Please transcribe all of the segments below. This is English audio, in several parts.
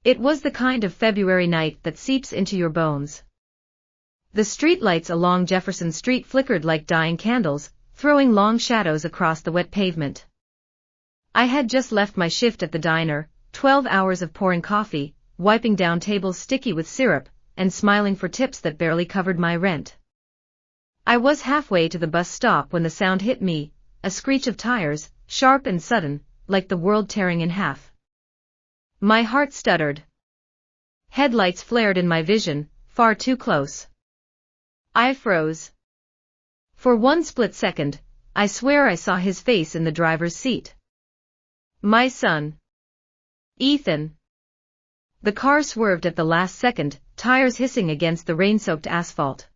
It was the kind of February night that seeps into your bones. The streetlights along Jefferson Street flickered like dying candles, throwing long shadows across the wet pavement. I had just left my shift at the diner, 12 hours of pouring coffee, wiping down tables sticky with syrup, and smiling for tips that barely covered my rent. I was halfway to the bus stop when the sound hit me, a screech of tires, sharp and sudden, like the world tearing in half. My heart stuttered. Headlights flared in my vision, far too close. I froze. For one split second, I swear I saw his face in the driver's seat. My son. Ethan. The car swerved at the last second, tires hissing against the rain-soaked asphalt.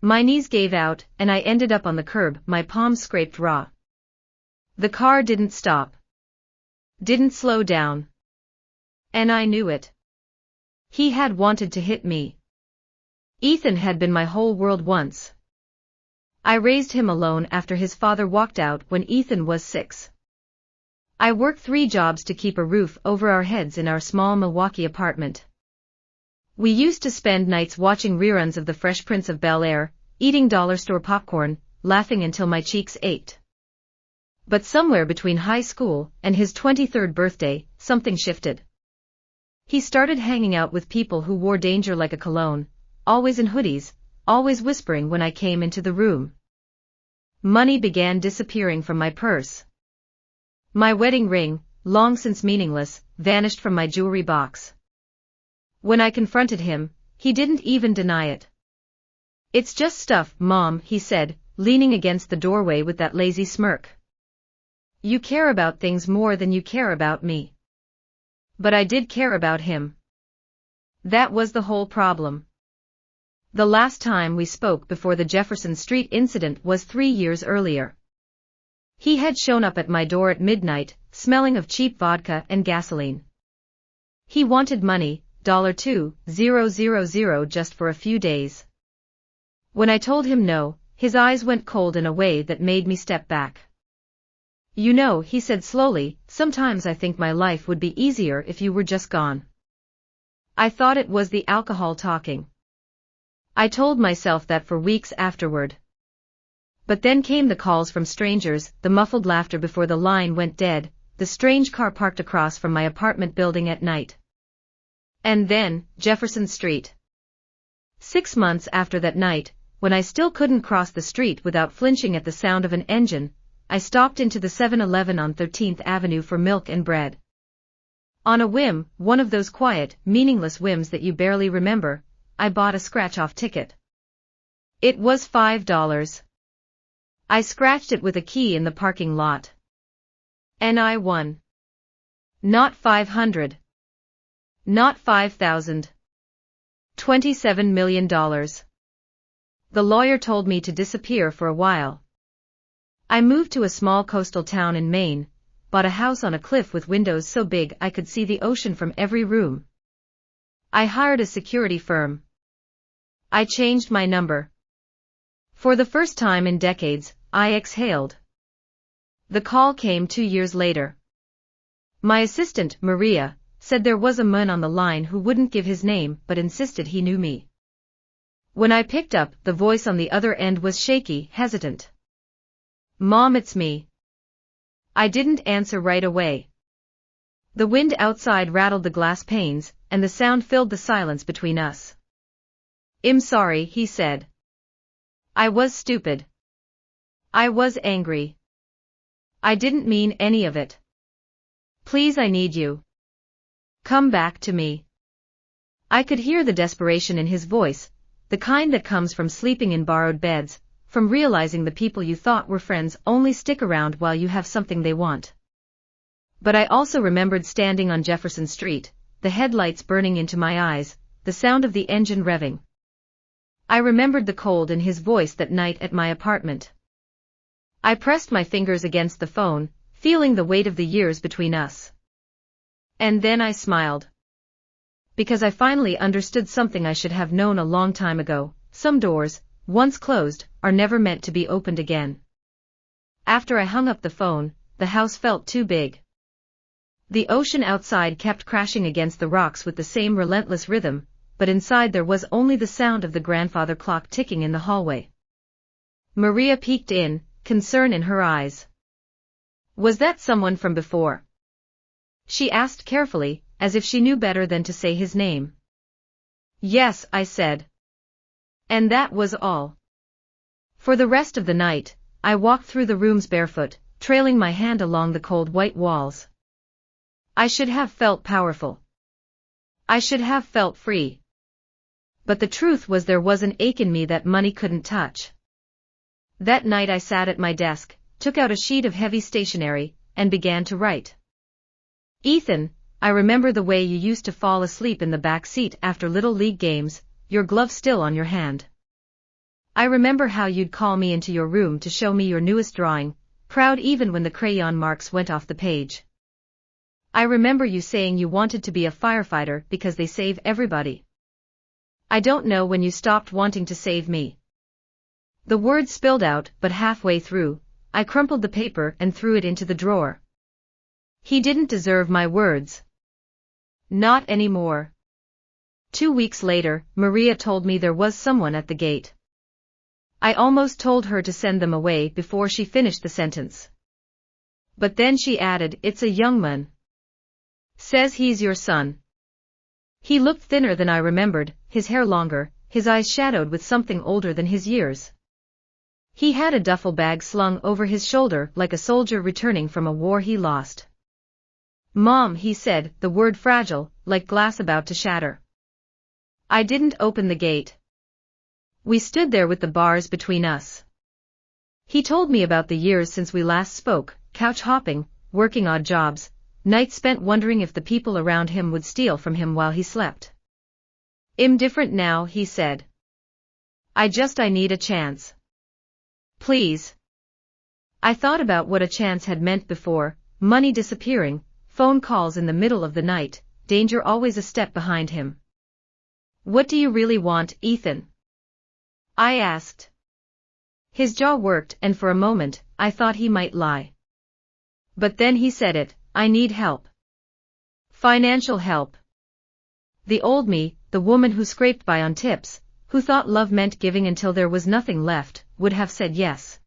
My knees gave out, and I ended up on the curb, my palms scraped raw. The car didn't stop. Didn't slow down. And I knew it. He had wanted to hit me. Ethan had been my whole world once. I raised him alone after his father walked out when Ethan was 6. I worked 3 jobs to keep a roof over our heads in our small Milwaukee apartment. We used to spend nights watching reruns of The Fresh Prince of Bel-Air, eating dollar store popcorn, laughing until my cheeks ached. But somewhere between high school and his 23rd birthday, something shifted. He started hanging out with people who wore danger like a cologne, always in hoodies, always whispering when I came into the room. Money began disappearing from my purse. My wedding ring, long since meaningless, vanished from my jewelry box. When I confronted him, he didn't even deny it. "It's just stuff, Mom," he said, leaning against the doorway with that lazy smirk. "You care about things more than you care about me." But I did care about him. That was the whole problem. The last time we spoke before the Jefferson Street incident was 3 years earlier. He had shown up at my door at midnight, smelling of cheap vodka and gasoline. He wanted money, $2,000 just for a few days. When I told him no, his eyes went cold in a way that made me step back. "You know," he said slowly, "sometimes I think my life would be easier if you were just gone." I thought it was the alcohol talking. I told myself that for weeks afterward. But then came the calls from strangers, the muffled laughter before the line went dead, the strange car parked across from my apartment building at night. And then, Jefferson Street. 6 months after that night, when I still couldn't cross the street without flinching at the sound of an engine, I stopped into the 7-Eleven on 13th Avenue for milk and bread. On a whim, one of those quiet, meaningless whims that you barely remember, I bought a scratch-off ticket. It was $5. I scratched it with a key in the parking lot. And I won. Not 500. Not 5,000. $27 million. The lawyer told me to disappear for a while. I moved to a small coastal town in Maine, bought a house on a cliff with windows so big I could see the ocean from every room. I hired a security firm. I changed my number. For the first time in decades, I exhaled. The call came 2 years later. My assistant, Maria, said there was a man on the line who wouldn't give his name but insisted he knew me. When I picked up, the voice on the other end was shaky, hesitant. "Mom, it's me." I didn't answer right away. The wind outside rattled the glass panes, and the sound filled the silence between us. "I'm sorry," he said. I was stupid. I was angry. I didn't mean any of it. "Please, I need you. Come back to me." I could hear the desperation in his voice, the kind that comes from sleeping in borrowed beds, from realizing the people you thought were friends only stick around while you have something they want. But I also remembered standing on Jefferson Street, the headlights burning into my eyes, the sound of the engine revving. I remembered the cold in his voice that night at my apartment. I pressed my fingers against the phone, feeling the weight of the years between us. And then I smiled. Because I finally understood something I should have known a long time ago: some doors, once closed, are never meant to be opened again. After I hung up the phone, the house felt too big. The ocean outside kept crashing against the rocks with the same relentless rhythm, but inside there was only the sound of the grandfather clock ticking in the hallway. Maria peeked in, concern in her eyes. Was that someone from before? She asked carefully, as if she knew better than to say his name. Yes, I said. And that was all. For the rest of the night, I walked through the rooms barefoot, trailing my hand along the cold white walls. I should have felt powerful. I should have felt free. But the truth was there was an ache in me that money couldn't touch. That night I sat at my desk, took out a sheet of heavy stationery, and began to write. Ethan, I remember the way you used to fall asleep in the back seat after Little League games, your glove still on your hand. I remember how you'd call me into your room to show me your newest drawing, proud even when the crayon marks went off the page. I remember you saying you wanted to be a firefighter because they save everybody. I don't know when you stopped wanting to save me. The words spilled out, but halfway through, I crumpled the paper and threw it into the drawer. He didn't deserve my words. Not anymore. 2 weeks later, Maria told me there was someone at the gate. I almost told her to send them away before she finished the sentence. But then she added, it's a young man. Says he's your son. He looked thinner than I remembered, his hair longer, his eyes shadowed with something older than his years. He had a duffel bag slung over his shoulder like a soldier returning from a war he lost. Mom, he said, the word fragile, like glass about to shatter. I didn't open the gate. We stood there with the bars between us. He told me about the years since we last spoke, couch hopping, working odd jobs, nights spent wondering if the people around him would steal from him while he slept. I'm different now, he said. I need a chance. Please. I thought about what a chance had meant before, money disappearing, phone calls in the middle of the night, danger always a step behind him. What do you really want, Ethan? I asked. His jaw worked and for a moment, I thought he might lie. But then he said it, I need help. Financial help. The old me, the woman who scraped by on tips, who thought love meant giving until there was nothing left, would have said yes.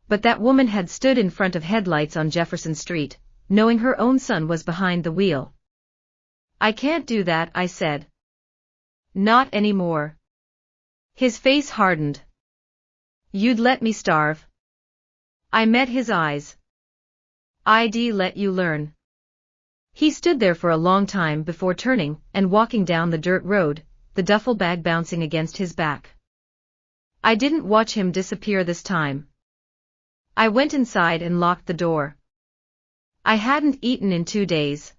But that woman had stood in front of headlights on Jefferson Street, knowing her own son was behind the wheel. I can't do that, I said. Not anymore. His face hardened. You'd let me starve? I met his eyes. I'd let you learn. He stood there for a long time before turning and walking down the dirt road, the duffel bag bouncing against his back. I didn't watch him disappear this time. I went inside and locked the door. I hadn't eaten in 2 days.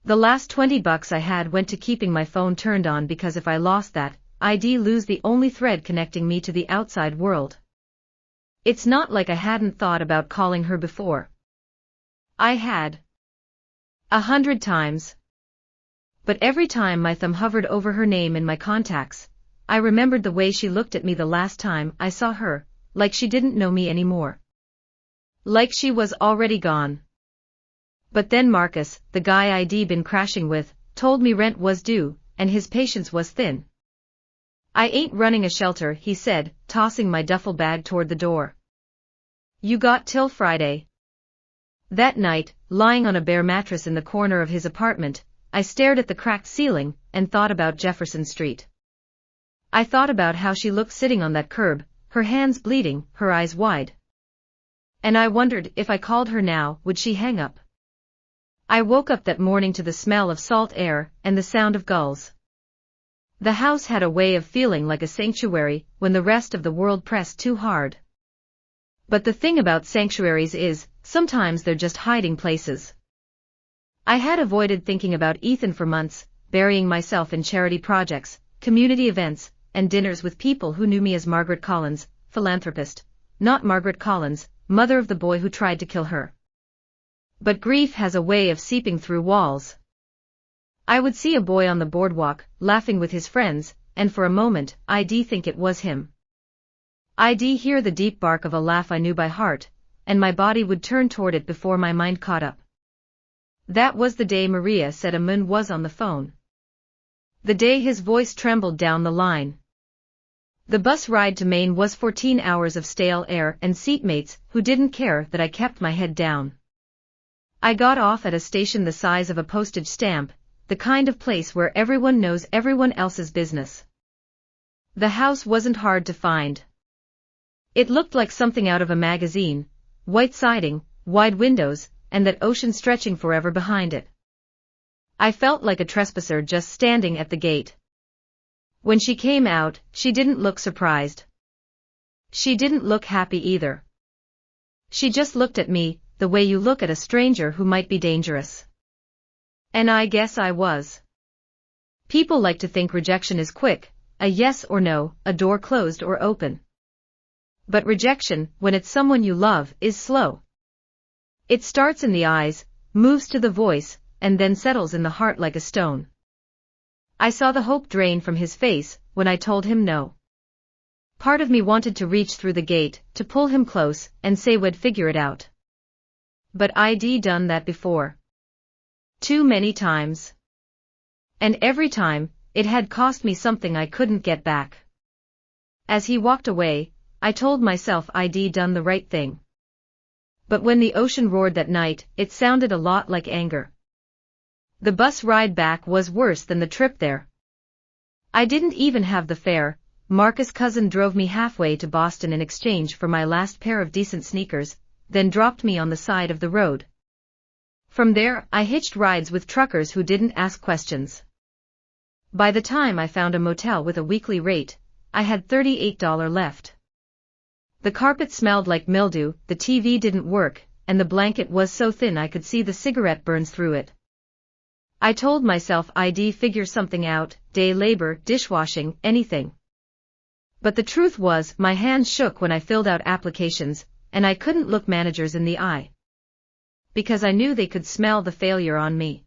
The last $20 I had went to keeping my phone turned on because if I lost that, I'd lose the only thread connecting me to the outside world. It's not like I hadn't thought about calling her before. I had. 100 times. But every time my thumb hovered over her name in my contacts, I remembered the way she looked at me the last time I saw her, like she didn't know me anymore. Like she was already gone. But then Marcus, the guy I'd been crashing with, told me rent was due, and his patience was thin. I ain't running a shelter, he said, tossing my duffel bag toward the door. You got till Friday. That night, lying on a bare mattress in the corner of his apartment, I stared at the cracked ceiling and thought about Jefferson Street. I thought about how she looked sitting on that curb, her hands bleeding, her eyes wide. And I wondered if I called her now, would she hang up? I woke up that morning to the smell of salt air and the sound of gulls. The house had a way of feeling like a sanctuary when the rest of the world pressed too hard. But the thing about sanctuaries is, sometimes they're just hiding places. I had avoided thinking about Ethan for months, burying myself in charity projects, community events, and dinners with people who knew me as Margaret Collins, philanthropist, not Margaret Collins, mother of the boy who tried to kill her. But grief has a way of seeping through walls. I would see a boy on the boardwalk, laughing with his friends, and for a moment, I'd think it was him. I'd hear the deep bark of a laugh I knew by heart, and my body would turn toward it before my mind caught up. That was the day Maria said Amun was on the phone. The day his voice trembled down the line. The bus ride to Maine was 14 hours of stale air and seatmates who didn't care that I kept my head down. I got off at a station the size of a postage stamp, the kind of place where everyone knows everyone else's business. The house wasn't hard to find. It looked like something out of a magazine, white siding, wide windows, and that ocean stretching forever behind it. I felt like a trespasser just standing at the gate. When she came out, she didn't look surprised. She didn't look happy either. She just looked at me, the way you look at a stranger who might be dangerous. And I guess I was. People like to think rejection is quick, a yes or no, a door closed or open. But rejection, when it's someone you love, is slow. It starts in the eyes, moves to the voice, and then settles in the heart like a stone. I saw the hope drain from his face when I told him no. Part of me wanted to reach through the gate, to pull him close, and say we'd figure it out. But I'd done that before. Too many times. And every time, it had cost me something I couldn't get back. As he walked away, I told myself I'd done the right thing. But when the ocean roared that night, it sounded a lot like anger. The bus ride back was worse than the trip there. I didn't even have the fare. Marcus' cousin drove me halfway to Boston in exchange for my last pair of decent sneakers, then dropped me on the side of the road. From there, I hitched rides with truckers who didn't ask questions. By the time I found a motel with a weekly rate, I had $38 left. The carpet smelled like mildew, the TV didn't work, and the blanket was so thin I could see the cigarette burns through it. I told myself I'd figure something out, day labor, dishwashing, anything. But the truth was, my hands shook when I filled out applications, and I couldn't look managers in the eye. Because I knew they could smell the failure on me.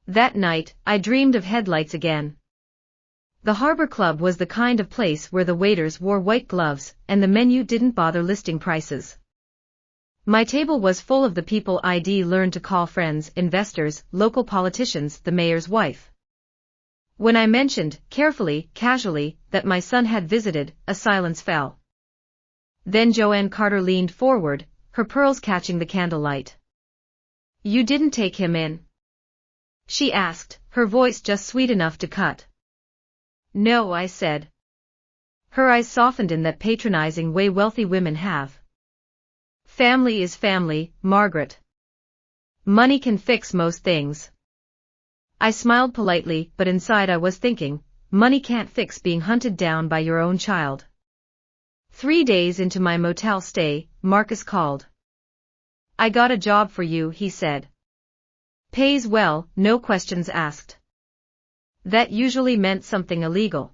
That night, I dreamed of headlights again. The Harbor Club was the kind of place where the waiters wore white gloves, and the menu didn't bother listing prices. My table was full of the people I'd learned to call friends, investors, local politicians, the mayor's wife. When I mentioned, carefully, casually, that my son had visited, a silence fell. Then Joanne Carter leaned forward, her pearls catching the candlelight. "You didn't take him in?" she asked, her voice just sweet enough to cut. "No," I said. Her eyes softened in that patronizing way wealthy women have. "Family is family, Margaret. Money can fix most things." I smiled politely, but inside I was thinking, money can't fix being hunted down by your own child. 3 days into my motel stay, Marcus called. "I got a job for you," he said. "Pays well, no questions asked." That usually meant something illegal.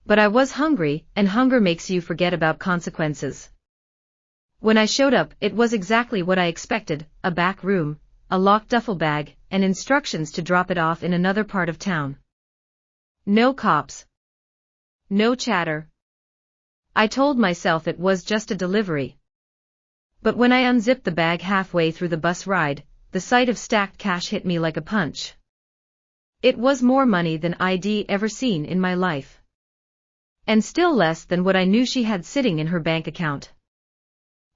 But I was hungry, and hunger makes you forget about consequences. When I showed up, it was exactly what I expected, a back room, a locked duffel bag, and instructions to drop it off in another part of town. No cops. No chatter. I told myself it was just a delivery. But when I unzipped the bag halfway through the bus ride, the sight of stacked cash hit me like a punch. It was more money than I'd ever seen in my life. And still less than what I knew she had sitting in her bank account.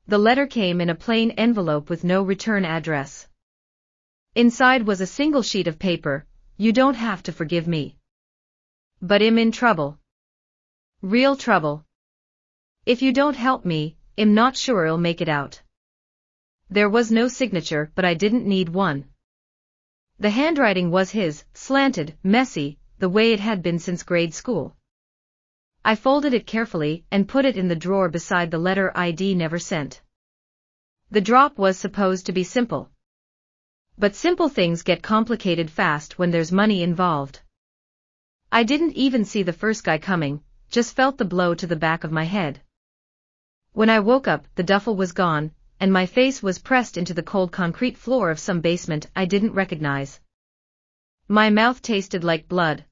The letter came in a plain envelope with no return address. Inside was a single sheet of paper: "You don't have to forgive me. But I'm in trouble. Real trouble. If you don't help me, I'm not sure I'll make it out." There was no signature, but I didn't need one. The handwriting was his, slanted, messy, the way it had been since grade school. I folded it carefully and put it in the drawer beside the letter I'd never sent. The drop was supposed to be simple. But simple things get complicated fast when there's money involved. I didn't even see the first guy coming, just felt the blow to the back of my head. When I woke up, the duffel was gone, and my face was pressed into the cold concrete floor of some basement I didn't recognize. My mouth tasted like blood.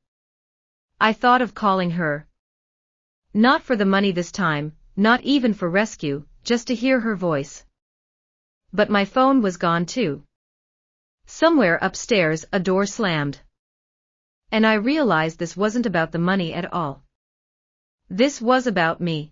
I thought of calling her. Not for the money this time, not even for rescue, just to hear her voice. But my phone was gone too. Somewhere upstairs a door slammed. And I realized this wasn't about the money at all. This was about me.